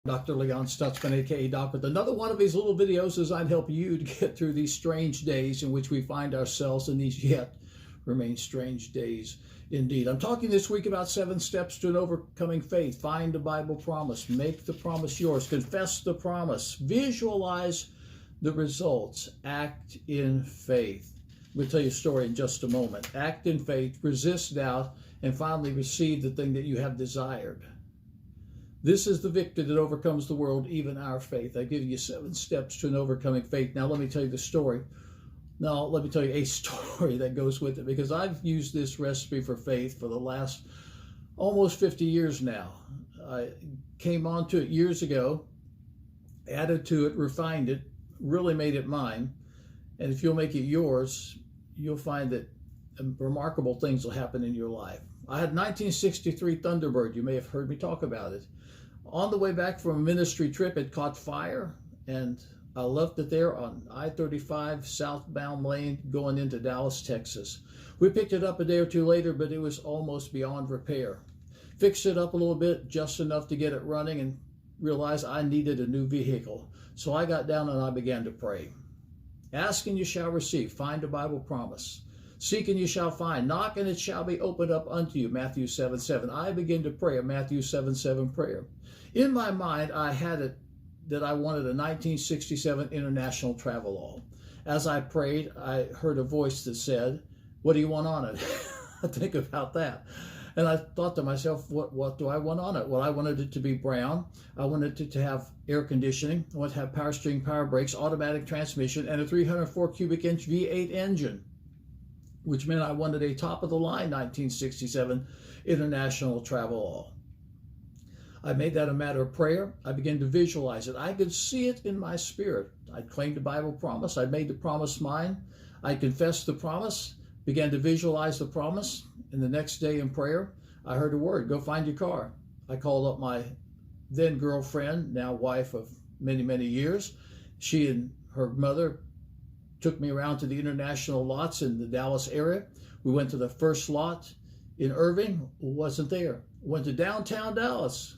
Dr. Leon Stutzman, aka Doc, with another one of these little videos designed to help you to get through these strange days in which we find ourselves in these yet remain strange days indeed. I'm talking this week about 7 steps to an overcoming faith. Find the Bible promise, make the promise yours, confess the promise, visualize the results, act in faith. We'll tell you a story in just a moment. Act in faith, resist doubt, and finally receive the thing that you have desired. This is the victory that overcomes the world, even our faith. I give you 7 steps to an overcoming faith. Now, let me tell you the story. Now, let me tell you a story that goes with it, because I've used this recipe for faith for the last almost 50 years now. I came onto it years ago, added to it, refined it, really made it mine. And if you'll make it yours, you'll find that remarkable things will happen in your life. I had 1963 Thunderbird. You may have heard me talk about it. On the way back from a ministry trip, it caught fire, and I left it there on I-35 southbound lane going into Dallas, Texas. We picked it up a day or two later, but it was almost beyond repair. Fixed it up a little bit, just enough to get it running, and realized I needed a new vehicle. So I got down and I began to pray. Ask and you shall receive. Find a Bible promise. Seek and you shall find. Knock and it shall be opened up unto you. Matthew 7:7. I begin to pray a Matthew 7:7 prayer. In my mind, I had it that I wanted a 1967 International Travelall. As I prayed, I heard a voice that said, "What do you want on it?" Think about that. And I thought to myself, what do I want on it? Well, I wanted it to be brown. I wanted it to have air conditioning. I wanted to have power steering, power brakes, automatic transmission, and a 304 cubic inch V8 engine, which meant I wanted a top-of-the-line 1967 International Travelall. I made that a matter of prayer. I began to visualize it. I could see it in my spirit. I'd claimed the Bible promise. I'd made the promise mine. I confessed the promise, began to visualize the promise, and the next day in prayer, I heard a word, go find your car. I called up my then girlfriend, now wife of many, many years. She and her mother took me around to the international lots in the Dallas area. We went to the first lot in Irving, wasn't there. Went to downtown Dallas,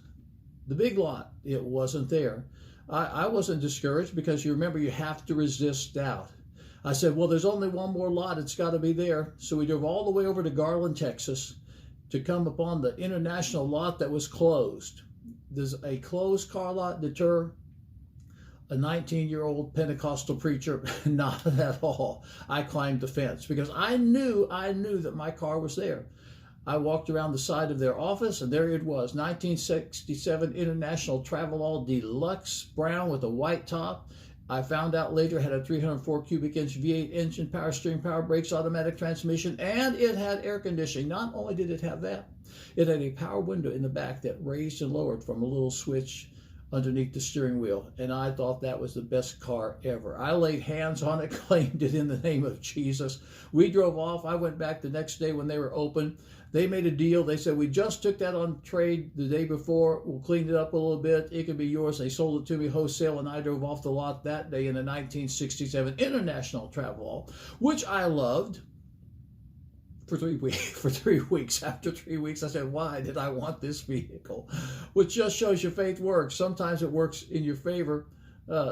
the big lot, it wasn't there. I wasn't discouraged, because you remember, you have to resist doubt. I said, well, there's only one more lot, it's got to be there. So we drove all the way over to Garland, Texas, to come upon the international lot that was closed. Does a closed car lot deter a 19-year-old Pentecostal preacher? Not at all. I climbed the fence because I knew that my car was there. I walked around the side of their office, and there it was, 1967 International Travelall Deluxe, brown with a white top. I found out later it had a 304 cubic inch V8 engine, power steering, power brakes, automatic transmission, and it had air conditioning. Not only did it have that, it had a power window in the back that raised and lowered from a little switch underneath the steering wheel, and I thought that was the best car ever. I laid hands on it, claimed it in the name of Jesus. We drove off. I went back the next day when they were open. They made a deal. They said, we just took that on trade the day before. We'll clean it up a little bit. It could be yours. They sold it to me wholesale, and I drove off the lot that day in a 1967 International Travelall, which I loved. For 3 weeks. After 3 weeks, I said, why did I want this vehicle? Which just shows your faith works. Sometimes it works in your favor.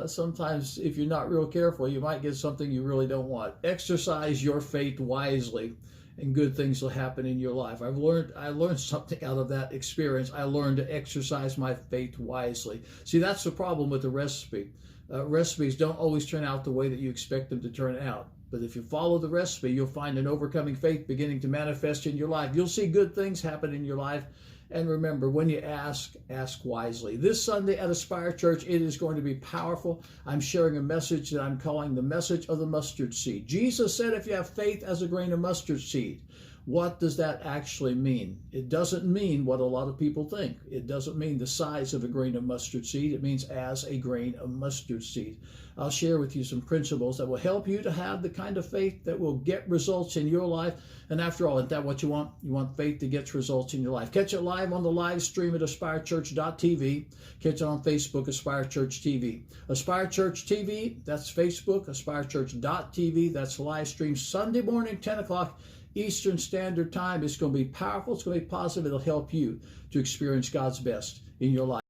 Sometimes, if you're not real careful, you might get something you really don't want. Exercise your faith wisely, and good things will happen in your life. I learned something out of that experience. I learned to exercise my faith wisely. See, that's the problem with the recipe. Recipes don't always turn out the way that you expect them to turn out. But if you follow the recipe, you'll find an overcoming faith beginning to manifest in your life. You'll see good things happen in your life. And remember, when you ask wisely. This Sunday at Aspire Church, it is going to be powerful. I'm sharing a message that I'm calling the message of the mustard seed. Jesus said, if you have faith as a grain of mustard seed. What does that actually mean? It doesn't mean what a lot of people think. It doesn't mean the size of a grain of mustard seed. It means as a grain of mustard seed. I'll share with you some principles that will help you to have the kind of faith that will get results in your life. And after all, isn't that what you want? You want faith that gets results in your life. Catch it live on the live stream at AspireChurch.tv. Catch it on Facebook, Aspire Church TV. Aspire Church TV, that's Facebook. AspireChurch.tv, that's live stream Sunday morning, 10 o'clock. Eastern Standard Time. It's going to be powerful. It's going to be positive. It'll help you to experience God's best in your life.